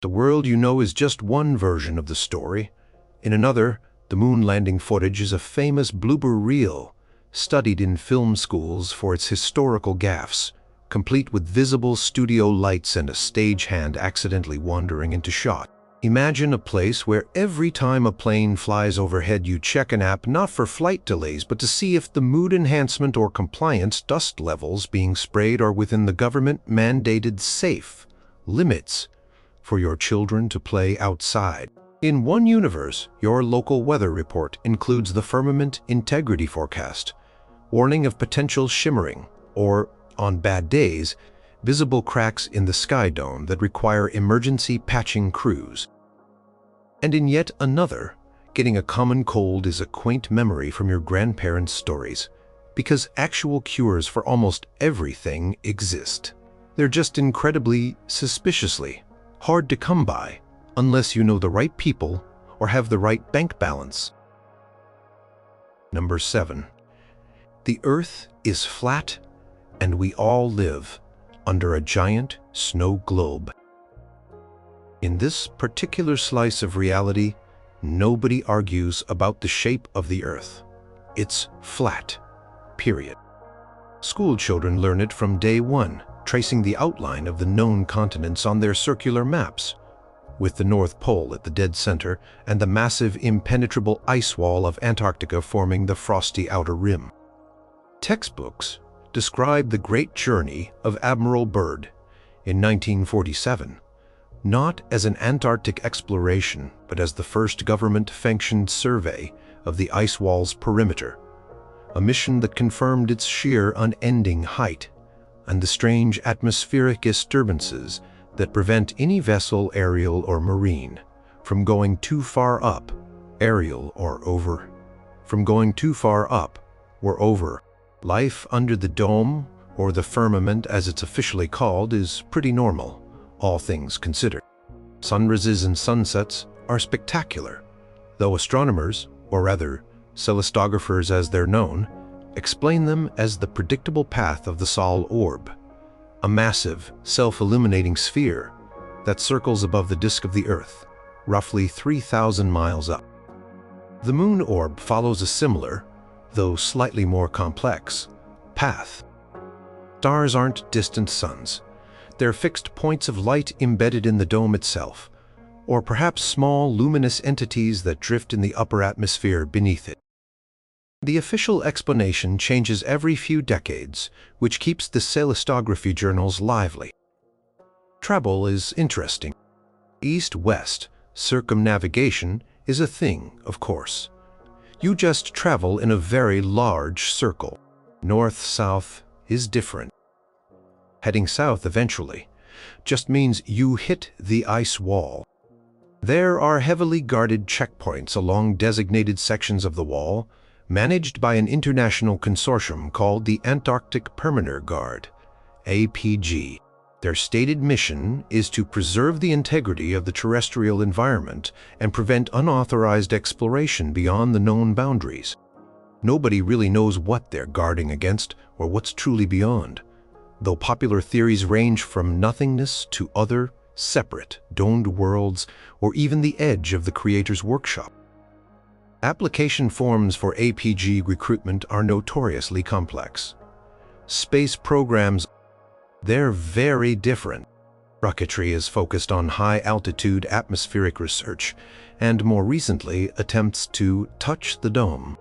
The world you know is just one version of the story. In another, the moon landing footage is a famous blooper reel, studied in film schools for its historical gaffes, complete with visible studio lights and a stagehand accidentally wandering into shot. Imagine a place where every time a plane flies overhead you check an app not for flight delays but to see if the mood enhancement or compliance dust levels being sprayed are within the government-mandated safe limits for your children to play outside. In one universe, your local weather report includes the Firmament Integrity Forecast, warning of potential shimmering or, on bad days, visible cracks in the sky dome that require emergency patching crews. And in yet another, getting a common cold is a quaint memory from your grandparents' stories, because actual cures for almost everything exist. They're just incredibly, suspiciously hard to come by unless you know the right people or have the right bank balance. Number 7. The Earth is flat and we all live under a giant snow globe. In this particular slice of reality, nobody argues about the shape of the Earth. It's flat, period. School children learn it from day one, tracing the outline of the known continents on their circular maps, with the North Pole at the dead center and the massive impenetrable ice wall of Antarctica forming the frosty outer rim. Textbooks describe the great journey of Admiral Byrd in 1947, not as an Antarctic exploration, but as the first government-sanctioned survey of the ice wall's perimeter, a mission that confirmed its sheer unending height and the strange atmospheric disturbances that prevent any vessel, aerial or marine, from going too far up, aerial or over. From going too far up or over. Life under the dome, or the firmament as it's officially called, is pretty normal, all things considered. Sunrises and sunsets are spectacular, though astronomers, or rather celestographers as they're known, explain them as the predictable path of the Sol orb, a massive, self-illuminating sphere that circles above the disk of the Earth, roughly 3,000 miles up. The moon orb follows a similar, though slightly more complex, path. Stars aren't distant suns. They're fixed points of light embedded in the dome itself, or perhaps small luminous entities that drift in the upper atmosphere beneath it. The official explanation changes every few decades, which keeps the celestography journals lively. Travel is interesting. East-west circumnavigation is a thing, of course. You just travel in a very large circle. North-south is different. Heading south eventually just means you hit the ice wall. There are heavily guarded checkpoints along designated sections of the wall, managed by an international consortium called the Antarctic Perimeter Guard, APG. Their stated mission is to preserve the integrity of the terrestrial environment and prevent unauthorized exploration beyond the known boundaries. Nobody really knows what they're guarding against or what's truly beyond, though popular theories range from nothingness to other, separate, domed worlds or even the edge of the Creator's workshop. Application forms for APG recruitment are notoriously complex. Space programs, they're very different. Rocketry is focused on high-altitude atmospheric research, and more recently attempts to touch the dome.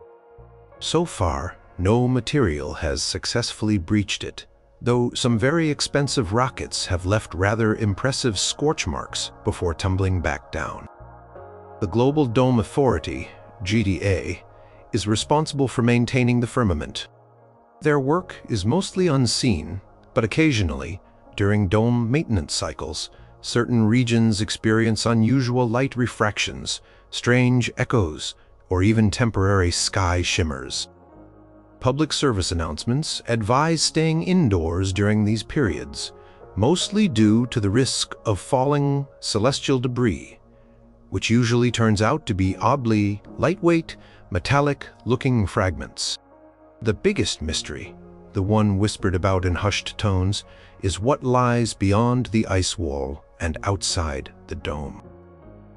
So far, no material has successfully breached it, though some very expensive rockets have left rather impressive scorch marks before tumbling back down. The Global Dome Authority, GDA, is responsible for maintaining the firmament. Their work is mostly unseen, but occasionally, during dome maintenance cycles, certain regions experience unusual light refractions, strange echoes, or even temporary sky shimmers. Public service announcements advise staying indoors during these periods, mostly due to the risk of falling celestial debris, which usually turns out to be oddly lightweight, metallic-looking fragments. The biggest mystery, the one whispered about in hushed tones, is what lies beyond the ice wall and outside the dome.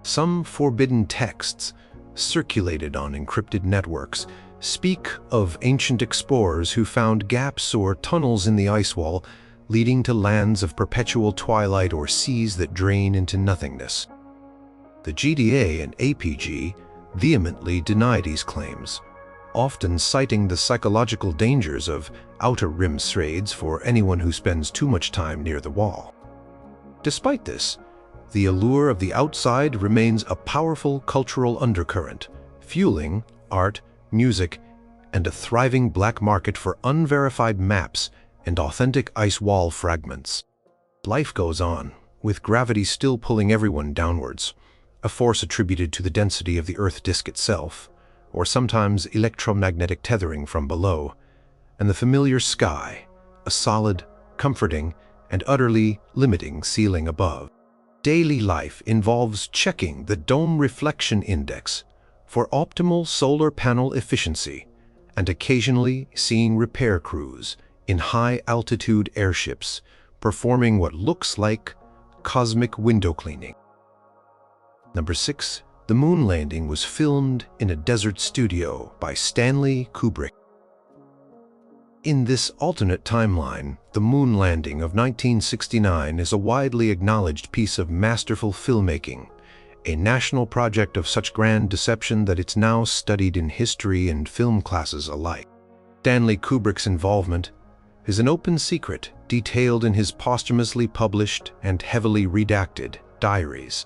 Some forbidden texts, circulated on encrypted networks, speak of ancient explorers who found gaps or tunnels in the ice wall, leading to lands of perpetual twilight or seas that drain into nothingness. The GDA and APG vehemently deny these claims, often citing the psychological dangers of outer rim raids for anyone who spends too much time near the wall. Despite this, the allure of the outside remains a powerful cultural undercurrent, fueling art, music, and a thriving black market for unverified maps and authentic ice wall fragments. Life goes on, with gravity still pulling everyone downwards, a force attributed to the density of the Earth disk itself, or sometimes electromagnetic tethering from below, and the familiar sky, a solid, comforting, and utterly limiting ceiling above. Daily life involves checking the dome reflection index for optimal solar panel efficiency and occasionally seeing repair crews in high-altitude airships performing what looks like cosmic window cleaning. Number 6. The moon landing was filmed in a desert studio by Stanley Kubrick. In this alternate timeline, the moon landing of 1969 is a widely acknowledged piece of masterful filmmaking, a national project of such grand deception that it's now studied in history and film classes alike. Stanley Kubrick's involvement is an open secret detailed in his posthumously published and heavily redacted diaries.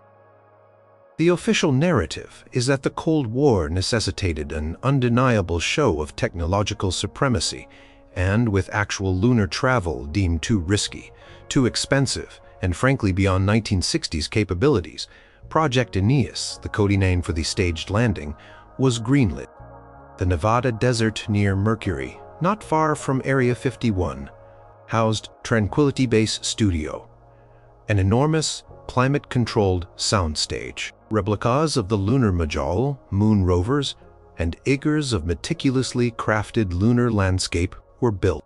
The official narrative is that the Cold War necessitated an undeniable show of technological supremacy, and with actual lunar travel deemed too risky, too expensive, and frankly beyond 1960s capabilities, Project Aeneas, the code name for the staged landing, was greenlit. The Nevada desert near Mercury, not far from Area 51, housed Tranquility Base Studio, an enormous, climate-controlled soundstage. Replicas of the lunar module, moon rovers, and acres of meticulously crafted lunar landscape were built.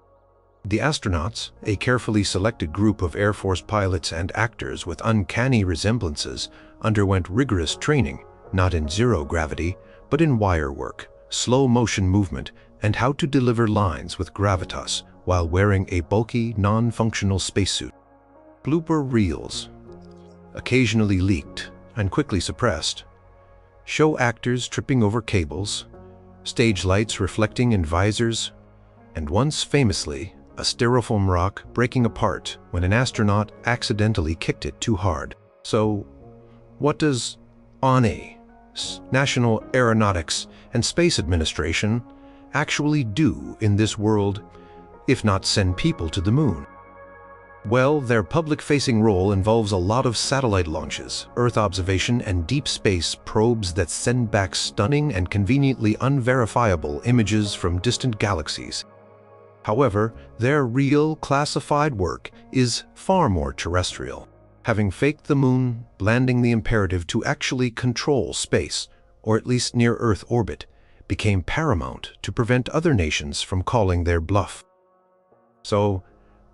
The astronauts, a carefully selected group of Air Force pilots and actors with uncanny resemblances, underwent rigorous training, not in zero gravity, but in wire work, slow motion movement, and how to deliver lines with gravitas while wearing a bulky, non-functional spacesuit. Blooper reels, occasionally leaked and quickly suppressed, show actors tripping over cables, stage lights reflecting in visors, and once famously, a styrofoam rock breaking apart when an astronaut accidentally kicked it too hard. So, what does ANE, National Aeronautics and Space Administration, actually do in this world, if not send people to the moon? Well, their public-facing role involves a lot of satellite launches, Earth observation, and deep space probes that send back stunning and conveniently unverifiable images from distant galaxies. However, their real classified work is far more terrestrial, having faked the moon, landing the imperative to actually control space, or at least near Earth orbit, became paramount to prevent other nations from calling their bluff. So,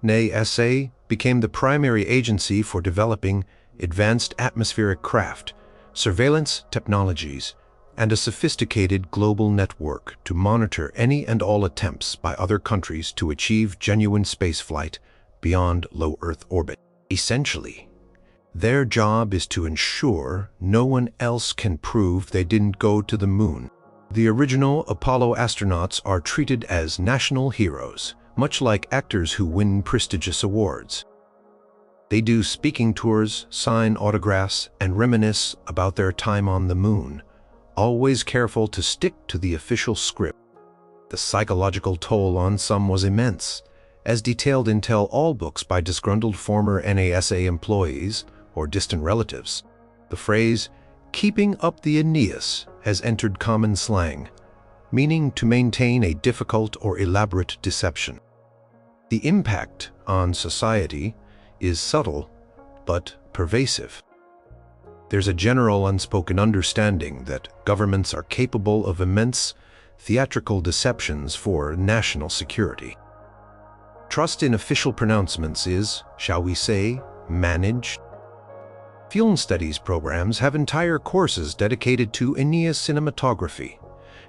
NASA became the primary agency for developing advanced atmospheric craft, surveillance technologies, and a sophisticated global network to monitor any and all attempts by other countries to achieve genuine spaceflight beyond low Earth orbit. Essentially, their job is to ensure no one else can prove they didn't go to the moon. The original Apollo astronauts are treated as national heroes, much like actors who win prestigious awards. They do speaking tours, sign autographs, and reminisce about their time on the moon, always careful to stick to the official script. The psychological toll on some was immense, as detailed in tell-all books by disgruntled former NASA employees or distant relatives. The phrase, "keeping up the Aeneas," has entered common slang, meaning to maintain a difficult or elaborate deception. The impact on society is subtle, but pervasive. There's a general unspoken understanding that governments are capable of immense theatrical deceptions for national security. Trust in official pronouncements is, shall we say, managed. Film studies programs have entire courses dedicated to Aeneas cinematography,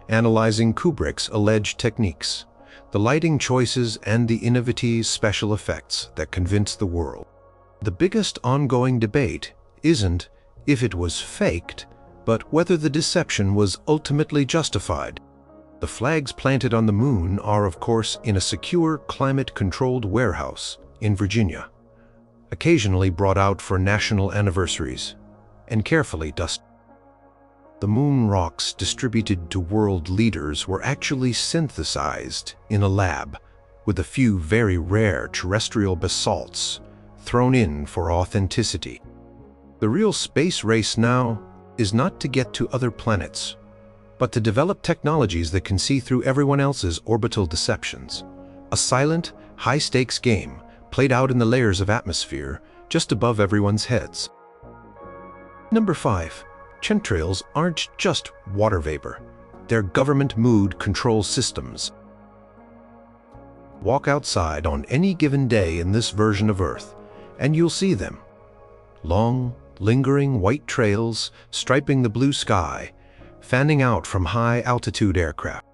analyzing Kubrick's alleged techniques, the lighting choices, and the innovative special effects that convince the world. The biggest ongoing debate isn't if it was faked, but whether the deception was ultimately justified. The flags planted on the moon are, of course, in a secure, climate-controlled warehouse in Virginia, occasionally brought out for national anniversaries, and carefully dusted. The moon rocks distributed to world leaders were actually synthesized in a lab, with a few very rare terrestrial basalts thrown in for authenticity. The real space race now is not to get to other planets, but to develop technologies that can see through everyone else's orbital deceptions. A silent, high-stakes game played out in the layers of atmosphere just above everyone's heads. Number 5. Chemtrails aren't just water vapor. They're government mood control systems. Walk outside on any given day in this version of Earth, and you'll see them. Long, lingering white trails striping the blue sky, fanning out from high-altitude aircraft.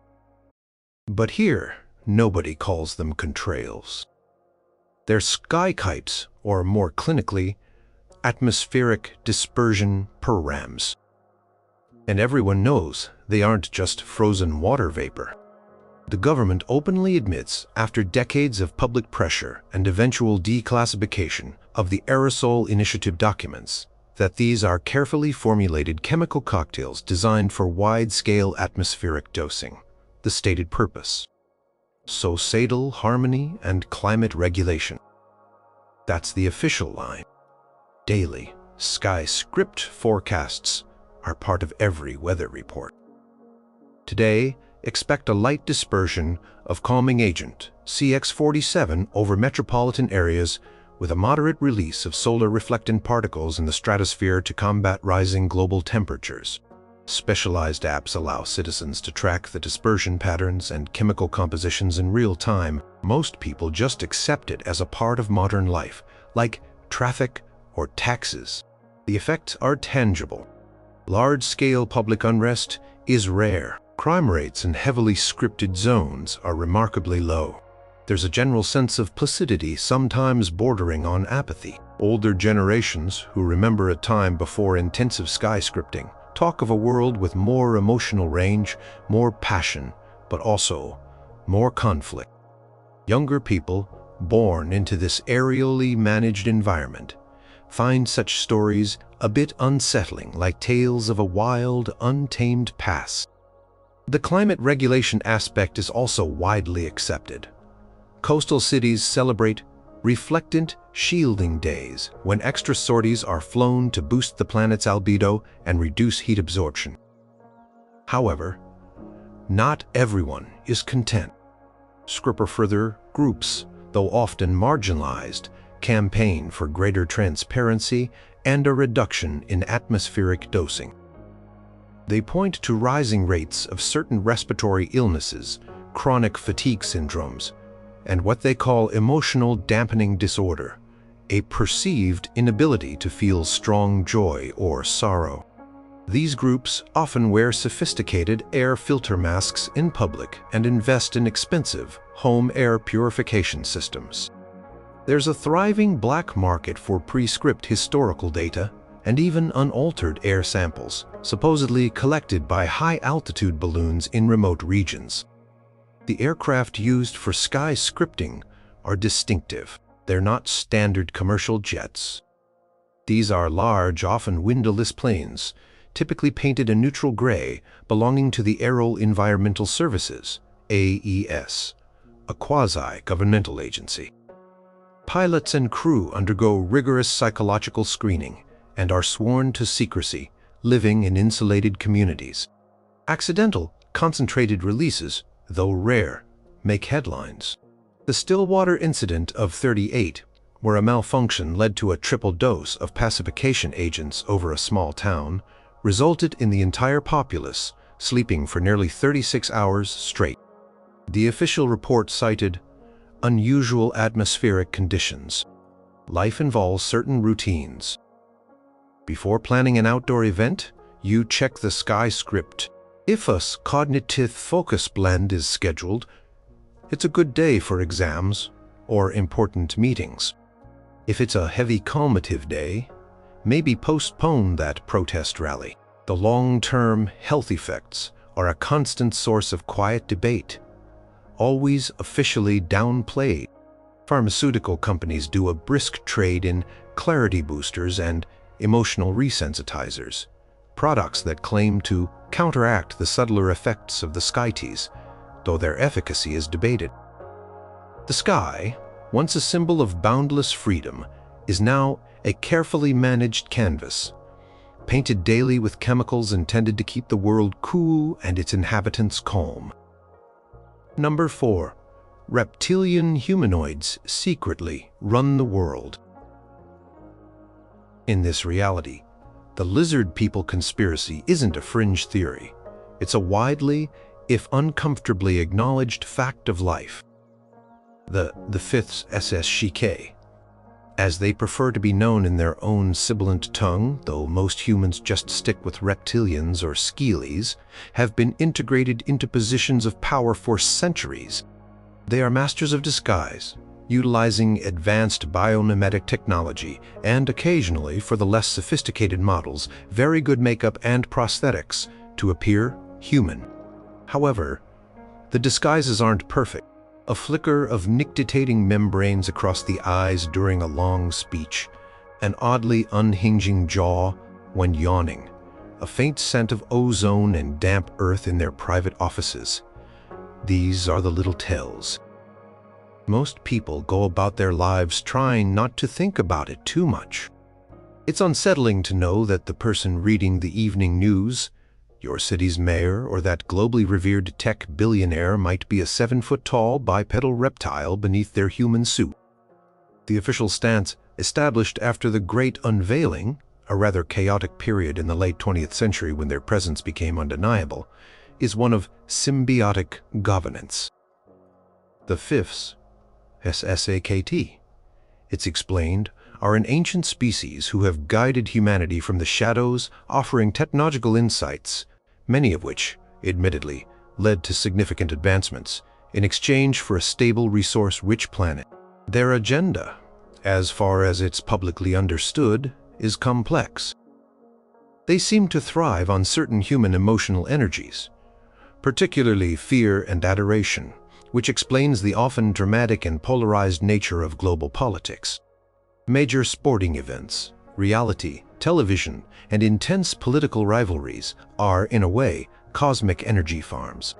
But here, nobody calls them contrails. They're sky kites, or more clinically, atmospheric dispersion params. And everyone knows they aren't just frozen water vapor. The government openly admits, after decades of public pressure and eventual declassification of the Aerosol Initiative documents, that these are carefully formulated chemical cocktails designed for wide-scale atmospheric dosing. The stated purpose: societal harmony and climate regulation. That's the official line. Daily, sky script forecasts are part of every weather report. Today, expect a light dispersion of calming agent CX-47 over metropolitan areas, with a moderate release of solar reflectant particles in the stratosphere to combat rising global temperatures. Specialized apps allow citizens to track the dispersion patterns and chemical compositions in real time. Most people just accept it as a part of modern life, like traffic or taxes. The effects are tangible. Large-scale public unrest is rare. Crime rates in heavily scripted zones are remarkably low. There's a general sense of placidity, sometimes bordering on apathy. Older generations, who remember a time before intensive sky scripting, talk of a world with more emotional range, more passion, but also more conflict. Younger people, born into this aerially managed environment, find such stories a bit unsettling, like tales of a wild, untamed past. The climate regulation aspect is also widely accepted. Coastal cities celebrate reflectant shielding days, when extra sorties are flown to boost the planet's albedo and reduce heat absorption. However, not everyone is content. Further groups, though often marginalized, campaign for greater transparency and a reduction in atmospheric dosing. They point to rising rates of certain respiratory illnesses, chronic fatigue syndromes, and what they call emotional dampening disorder, a perceived inability to feel strong joy or sorrow. These groups often wear sophisticated air filter masks in public and invest in expensive home air purification systems. There's a thriving black market for pre-script historical data and even unaltered air samples, supposedly collected by high-altitude balloons in remote regions. The aircraft used for sky scripting are distinctive. They're not standard commercial jets. These are large, often windowless planes, typically painted a neutral gray, belonging to the Aero Environmental Services, AES, a quasi-governmental agency. Pilots and crew undergo rigorous psychological screening and are sworn to secrecy, living in insulated communities. Accidental, concentrated releases, though rare, make headlines. The Stillwater incident of '38, where a malfunction led to a triple dose of pacification agents over a small town, resulted in the entire populace sleeping for nearly 36 hours straight. The official report cited unusual atmospheric conditions. Life involves certain routines. Before planning an outdoor event, you check the sky script. If a cognitive focus blend is scheduled, it's a good day for exams or important meetings. If it's a heavy calmative day, maybe postpone that protest rally. The long-term health effects are a constant source of quiet debate, always officially downplayed. Pharmaceutical companies do a brisk trade in clarity boosters and emotional resensitizers, products that claim to counteract the subtler effects of the sky teas, though their efficacy is debated. The sky, once a symbol of boundless freedom, is now a carefully managed canvas, painted daily with chemicals intended to keep the world cool and its inhabitants calm. Number 4. Reptilian humanoids secretly run the world. In this reality, the lizard people conspiracy isn't a fringe theory. It's a widely, if uncomfortably acknowledged fact of life. The fifth SS Shike, as they prefer to be known in their own sibilant tongue, though most humans just stick with reptilians or skeelies, have been integrated into positions of power for centuries. They are masters of disguise, utilizing advanced biomimetic technology and occasionally, for the less sophisticated models, very good makeup and prosthetics to appear human. However, the disguises aren't perfect. A flicker of nictitating membranes across the eyes during a long speech, an oddly unhinging jaw when yawning, a faint scent of ozone and damp earth in their private offices. These are the little tells. Most people go about their lives trying not to think about it too much. It's unsettling to know that the person reading the evening news, your city's mayor, or that globally revered tech billionaire might be a 7-foot-tall bipedal reptile beneath their human suit. The official stance, established after the Great Unveiling, a rather chaotic period in the late 20th century when their presence became undeniable, is one of symbiotic governance. The fifths, SSAKT, it's explained, are an ancient species who have guided humanity from the shadows, offering technological insights, many of which, admittedly, led to significant advancements in exchange for a stable, resource-rich planet. Their agenda, as far as it's publicly understood, is complex. They seem to thrive on certain human emotional energies, particularly fear and adoration, which explains the often dramatic and polarized nature of global politics. Major sporting events, reality, television, and intense political rivalries are, in a way, cosmic energy farms.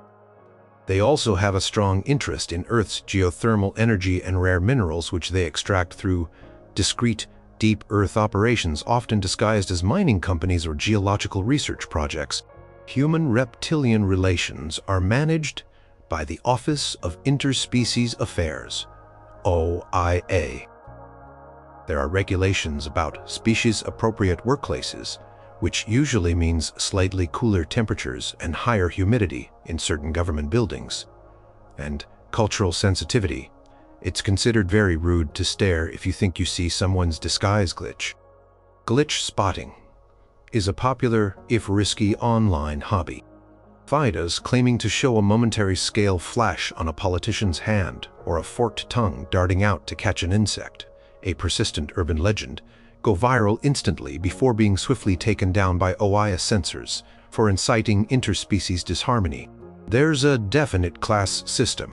They also have a strong interest in Earth's geothermal energy and rare minerals, which they extract through discrete, deep Earth operations, often disguised as mining companies or geological research projects. Human-reptilian relations are managed by the Office of Interspecies Affairs, OIA. There are regulations about species-appropriate workplaces, which usually means slightly cooler temperatures and higher humidity in certain government buildings. And cultural sensitivity. It's considered very rude to stare if you think you see someone's disguise glitch. Glitch spotting is a popular, if risky, online hobby. FIDAs claiming to show a momentary scale flash on a politician's hand or a forked tongue darting out to catch an insect, a persistent urban legend, go viral instantly before being swiftly taken down by OIA censors for inciting interspecies disharmony. There's a definite class system.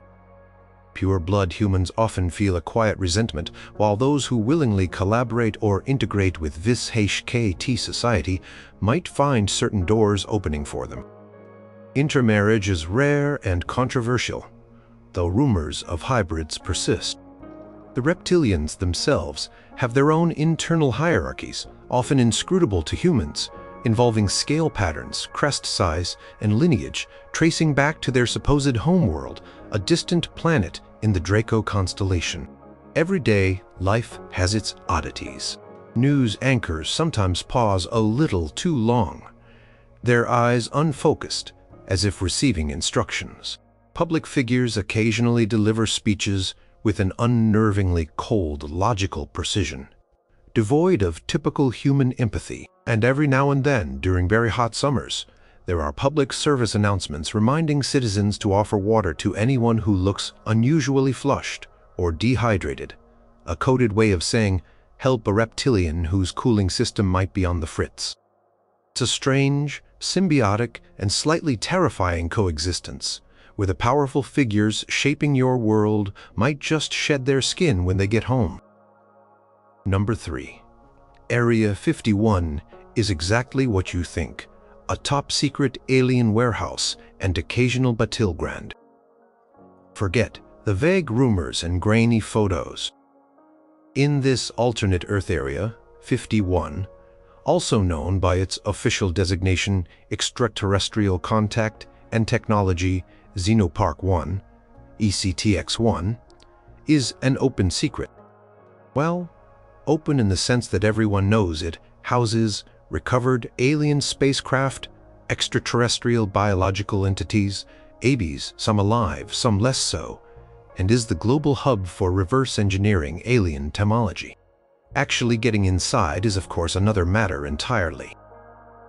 Pure-blood humans often feel a quiet resentment, while those who willingly collaborate or integrate with this HKT society might find certain doors opening for them. Intermarriage is rare and controversial, though rumors of hybrids persist. The reptilians themselves have their own internal hierarchies, often inscrutable to humans, involving scale patterns, crest size, and lineage, tracing back to their supposed homeworld, a distant planet in the Draco constellation. Every day, life has its oddities. News anchors sometimes pause a little too long, their eyes unfocused, as if receiving instructions. Public figures occasionally deliver speeches with an unnervingly cold, logical precision, devoid of typical human empathy. And every now and then, during very hot summers, there are public service announcements reminding citizens to offer water to anyone who looks unusually flushed or dehydrated, a coded way of saying, help a reptilian whose cooling system might be on the fritz. It's a strange, symbiotic, and slightly terrifying coexistence, where the powerful figures shaping your world might just shed their skin when they get home. Number 3. Area 51 is exactly what you think, a top-secret alien warehouse and occasional battleground. Forget the vague rumors and grainy photos. In this alternate Earth Area 51, also known by its official designation Extraterrestrial Contact and Technology Xenopark 1, ECTX-1, is an open secret. Well, open in the sense that everyone knows it houses recovered alien spacecraft, extraterrestrial biological entities, ABs, some alive, some less so, and is the global hub for reverse engineering alien temology. Actually getting inside is of course another matter entirely.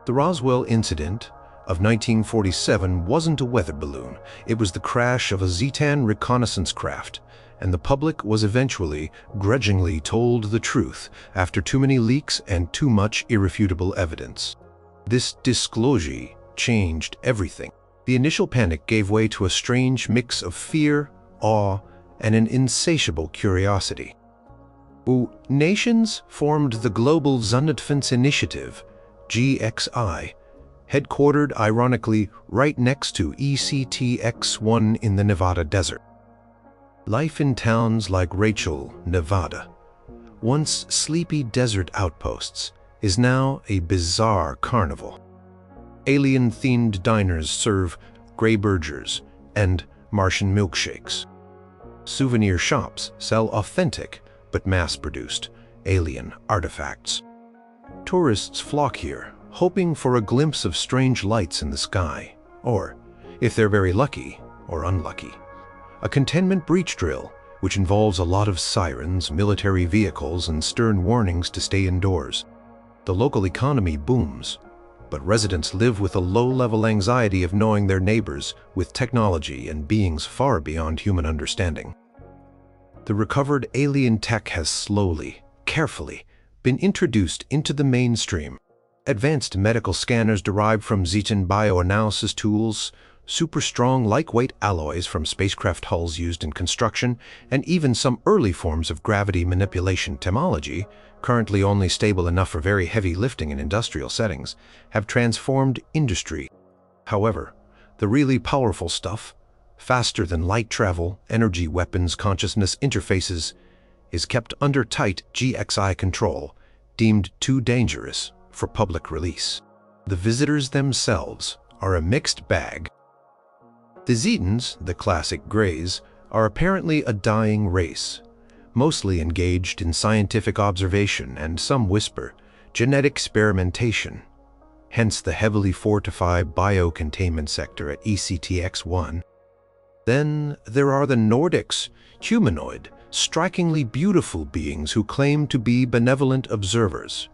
The Roswell incident of 1947 wasn't a weather balloon, it was the crash of a Zetan reconnaissance craft, and the public was eventually, grudgingly told the truth after too many leaks and too much irrefutable evidence. This disclosure changed everything. The initial panic gave way to a strange mix of fear, awe, and an insatiable curiosity. Nations formed the Global Zundefense Initiative, GXI, headquartered ironically right next to ECTX-1 in the Nevada desert. Life in towns like Rachel, Nevada, once sleepy desert outposts, is now a bizarre carnival. Alien-themed diners serve gray burgers and Martian milkshakes. Souvenir shops sell authentic but mass-produced alien artifacts. Tourists flock here, hoping for a glimpse of strange lights in the sky, or, if they're very lucky or unlucky, a containment breach drill, which involves a lot of sirens, military vehicles, and stern warnings to stay indoors. The local economy booms, but residents live with a low-level anxiety of knowing their neighbors with technology and beings far beyond human understanding. The recovered alien tech has slowly, carefully, been introduced into the mainstream. Advanced medical scanners derived from Zetan bioanalysis tools, super-strong, lightweight alloys from spacecraft hulls used in construction, and even some early forms of gravity manipulation temology, currently only stable enough for very heavy lifting in industrial settings, have transformed industry. However, the really powerful stuff, faster than light travel, energy weapons, consciousness interfaces, is kept under tight GXI control, deemed too dangerous for public release. The visitors themselves are a mixed bag. The Zetans, the classic Greys, are apparently a dying race, mostly engaged in scientific observation and, some whisper, genetic experimentation, hence the heavily fortified biocontainment sector at ECTX-1. Then there are the Nordics, humanoid, strikingly beautiful beings who claim to be benevolent observers,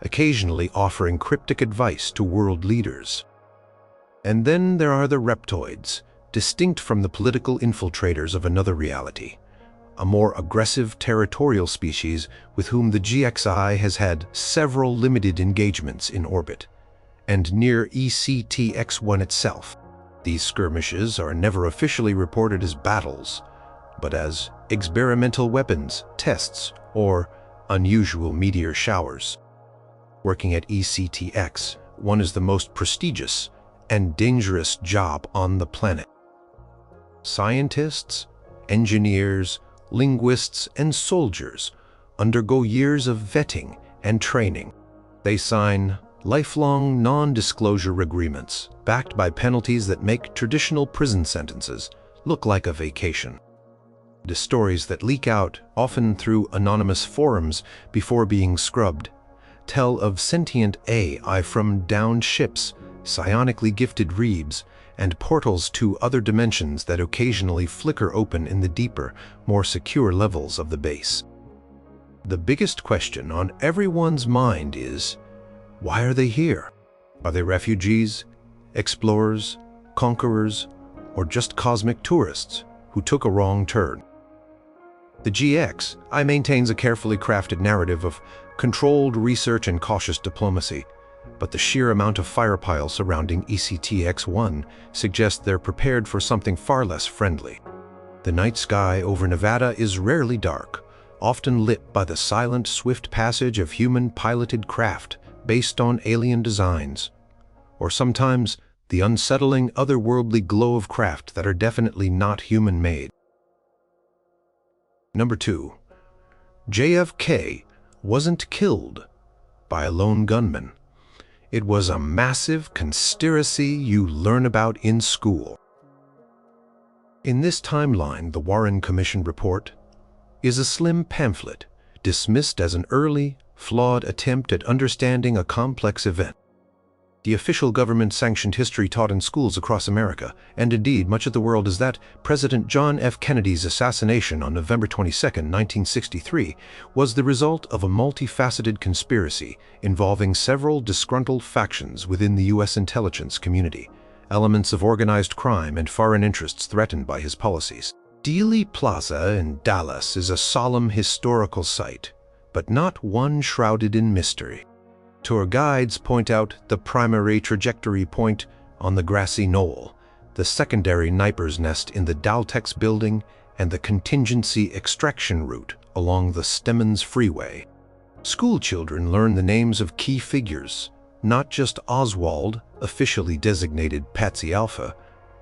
occasionally offering cryptic advice to world leaders. And then there are the reptoids, distinct from the political infiltrators of another reality, a more aggressive territorial species with whom the GXI has had several limited engagements in orbit, and near ECTX-1 itself. These skirmishes are never officially reported as battles, but as experimental weapons, tests, or unusual meteor showers. Working at ECTX, one is the most prestigious and dangerous job on the planet. Scientists, engineers, linguists, and soldiers undergo years of vetting and training. They sign lifelong non-disclosure agreements backed by penalties that make traditional prison sentences look like a vacation. The stories that leak out, often through anonymous forums before being scrubbed, tell of sentient AI from downed ships, psionically gifted reebs, and portals to other dimensions that occasionally flicker open in the deeper, more secure levels of the base. The biggest question on everyone's mind is, Why are they here? Are they refugees, explorers, conquerors, or just cosmic tourists who took a wrong turn? The GXI maintains a carefully crafted narrative of controlled research and cautious diplomacy, but the sheer amount of firepile surrounding ECTX-1 suggests they're prepared for something far less friendly. The night sky over Nevada is rarely dark, often lit by the silent, swift passage of human-piloted craft based on alien designs, or sometimes the unsettling, otherworldly glow of craft that are definitely not human-made. Number 2. JFK wasn't killed by a lone gunman. It was a massive conspiracy you learn about in school. In this timeline, the Warren Commission report is a slim pamphlet dismissed as an early, flawed attempt at understanding a complex event. The official government-sanctioned history taught in schools across America, and indeed much of the world, is that President John F. Kennedy's assassination on November 22, 1963, was the result of a multifaceted conspiracy involving several disgruntled factions within the U.S. intelligence community, elements of organized crime and foreign interests threatened by his policies. Dealey Plaza in Dallas is a solemn historical site, but not one shrouded in mystery. Tour guides point out the primary trajectory point on the grassy knoll, the secondary Kniper's nest in the Daltex building, and the contingency extraction route along the Stemmons Freeway. School children learn the names of key figures, not just Oswald, officially designated Patsy Alpha,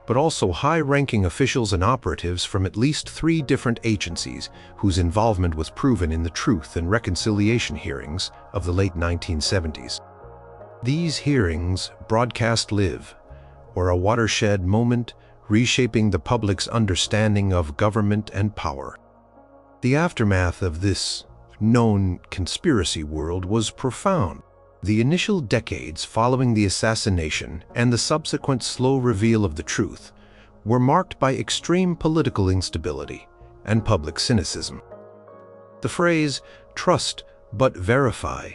but also high-ranking officials and operatives from at least 3 different agencies whose involvement was proven in the Truth and Reconciliation hearings of the late 1970s. These hearings broadcast live, were a watershed moment reshaping the public's understanding of government and power. The aftermath of this known conspiracy world was profound. The initial decades following the assassination and the subsequent slow reveal of the truth were marked by extreme political instability and public cynicism. The phrase, "trust but verify,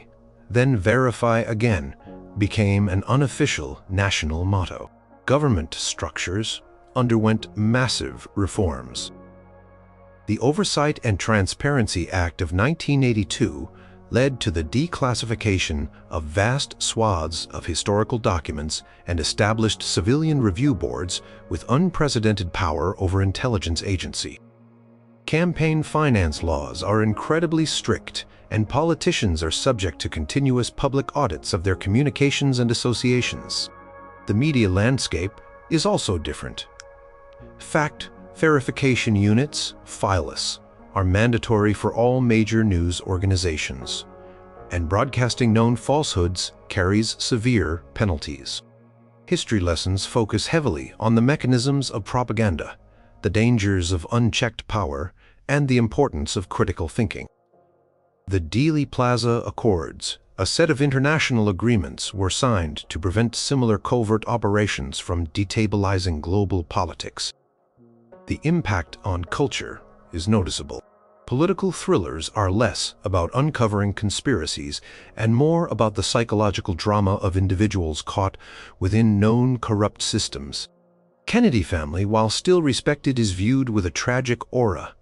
then verify again," became an unofficial national motto. Government structures underwent massive reforms. The Oversight and Transparency Act of 1982 led to the declassification of vast swaths of historical documents and established civilian review boards with unprecedented power over intelligence agency. Campaign finance laws are incredibly strict, and politicians are subject to continuous public audits of their communications and associations. The media landscape is also different. Fact verification units, FILUS, are mandatory for all major news organizations, and broadcasting known falsehoods carries severe penalties. History lessons focus heavily on the mechanisms of propaganda, the dangers of unchecked power, and the importance of critical thinking. The Dealey Plaza Accords, a set of international agreements, were signed to prevent similar covert operations from destabilizing global politics. The impact on culture is noticeable. Political thrillers are less about uncovering conspiracies and more about the psychological drama of individuals caught within known corrupt systems. Kennedy family, while still respected, is viewed with a tragic aura,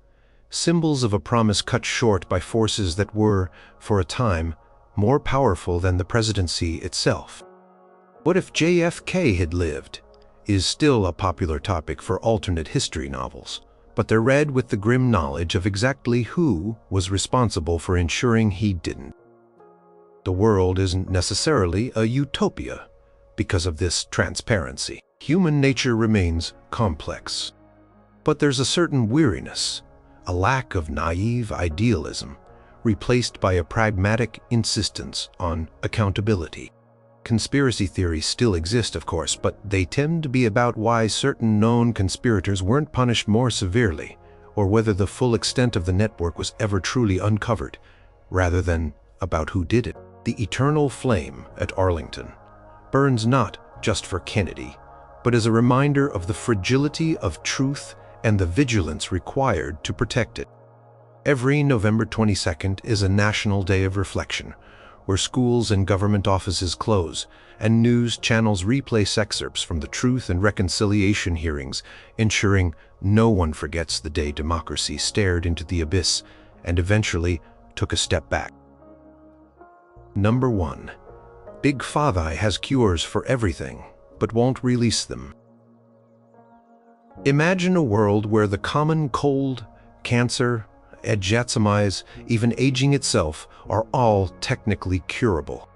symbols of a promise cut short by forces that were, for a time, more powerful than the presidency itself. What if JFK had lived? Is still a popular topic for alternate history novels, but they're read with the grim knowledge of exactly who was responsible for ensuring he didn't. The world isn't necessarily a utopia because of this transparency. Human nature remains complex, but there's a certain weariness, a lack of naive idealism, replaced by a pragmatic insistence on accountability. Conspiracy theories still exist, of course, but they tend to be about why certain known conspirators weren't punished more severely, or whether the full extent of the network was ever truly uncovered, rather than about who did it. The eternal flame at Arlington burns not just for Kennedy, but as a reminder of the fragility of truth and the vigilance required to protect it. Every November 22nd is a national day of reflection, where schools and government offices close, and news channels replace excerpts from the Truth and Reconciliation hearings, ensuring no one forgets the day democracy stared into the abyss and eventually took a step back. Number 1. Big Pharma has cures for everything, but won't release them. Imagine a world where the common cold, cancer, Alzheimer's, even aging itself, are all technically curable.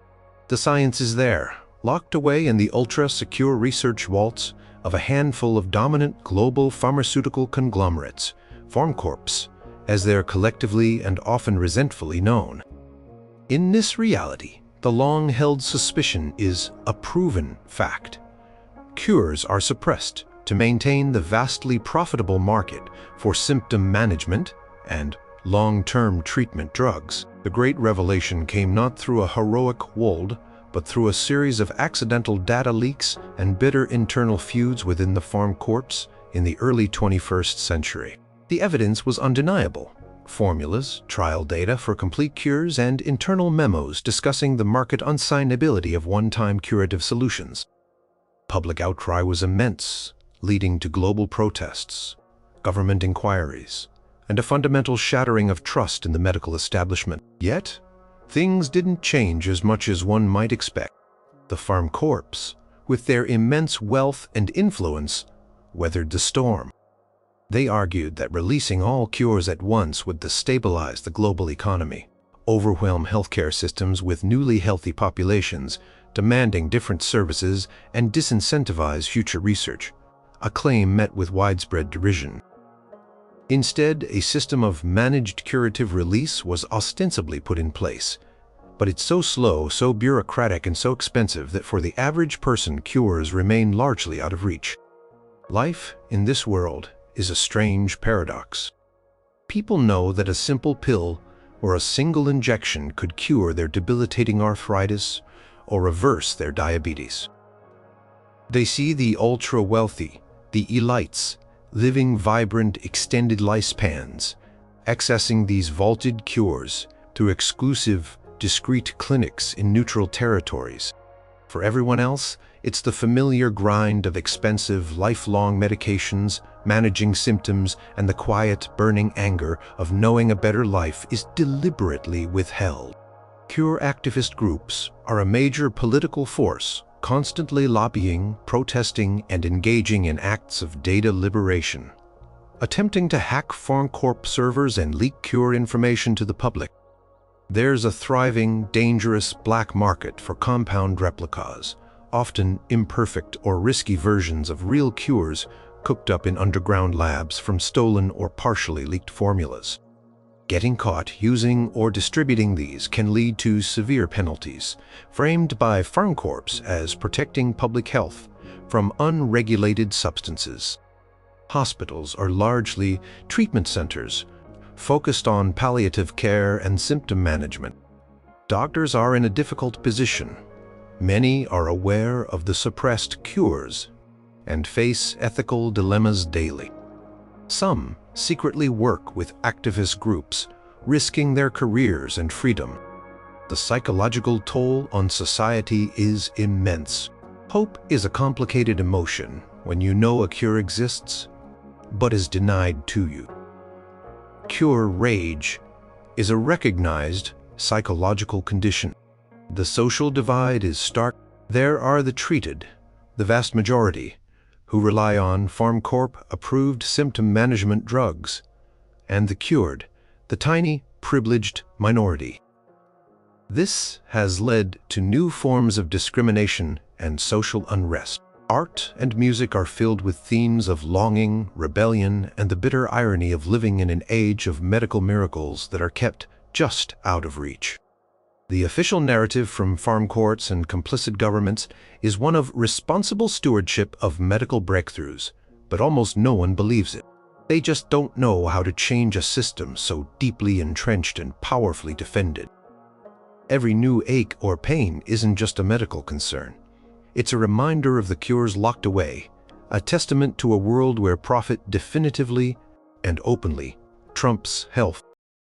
The science is there, locked away in the ultra-secure research vaults of a handful of dominant global pharmaceutical conglomerates, Pharmcorps, as they're collectively and often resentfully known. In this reality, the long-held suspicion is a proven fact. Cures are suppressed to maintain the vastly profitable market for symptom management and long-term treatment drugs. The great revelation came not through a heroic wold, but through a series of accidental data leaks and bitter internal feuds within the Pharmcorps in the early 21st century. The evidence was undeniable. Formulas, trial data for complete cures, and internal memos discussing the market unsignability of one-time curative solutions. Public outcry was immense, leading to global protests, government inquiries, and a fundamental shattering of trust in the medical establishment. Yet, things didn't change as much as one might expect. The Pharmcorps, with their immense wealth and influence, weathered the storm. They argued that releasing all cures at once would destabilize the global economy, overwhelm healthcare systems with newly healthy populations, demanding different services, and disincentivize future research, a claim met with widespread derision. Instead, a system of managed curative release was ostensibly put in place, but it's so slow, so bureaucratic, and so expensive that for the average person, cures remain largely out of reach. Life in this world is a strange paradox. People know that a simple pill or a single injection could cure their debilitating arthritis or reverse their diabetes. They see the ultra-wealthy, the elites, living vibrant, extended lifespans, accessing these vaulted cures through exclusive, discreet clinics in neutral territories. For everyone else, it's the familiar grind of expensive, lifelong medications, managing symptoms, and the quiet, burning anger of knowing a better life is deliberately withheld. Cure activist groups are a major political force, constantly lobbying, protesting, and engaging in acts of data liberation, attempting to hack Pharmcorp servers and leak cure information to the public. There's a thriving, dangerous black market for compound replicas, often imperfect or risky versions of real cures cooked up in underground labs from stolen or partially leaked formulas. Getting caught using or distributing these can lead to severe penalties, framed by Pharmcorps as protecting public health from unregulated substances. Hospitals are largely treatment centers focused on palliative care and symptom management. Doctors are in a difficult position. Many are aware of the suppressed cures and face ethical dilemmas daily. Some secretly work with activist groups, risking their careers and freedom. The psychological toll on society is immense. Hope is a complicated emotion when you know a cure exists, but is denied to you. Cure rage is a recognized psychological condition. The social divide is stark. There are the treated, the vast majority, who rely on Pharmcorp-approved symptom management drugs, and the cured, the tiny, privileged minority. This has led to new forms of discrimination and social unrest. Art and music are filled with themes of longing, rebellion, and the bitter irony of living in an age of medical miracles that are kept just out of reach. The official narrative from Pharmcorps and complicit governments is one of responsible stewardship of medical breakthroughs, but almost no one believes it. They just don't know how to change a system so deeply entrenched and powerfully defended. Every new ache or pain isn't just a medical concern. It's a reminder of the cures locked away, a testament to a world where profit definitively and openly trumps health.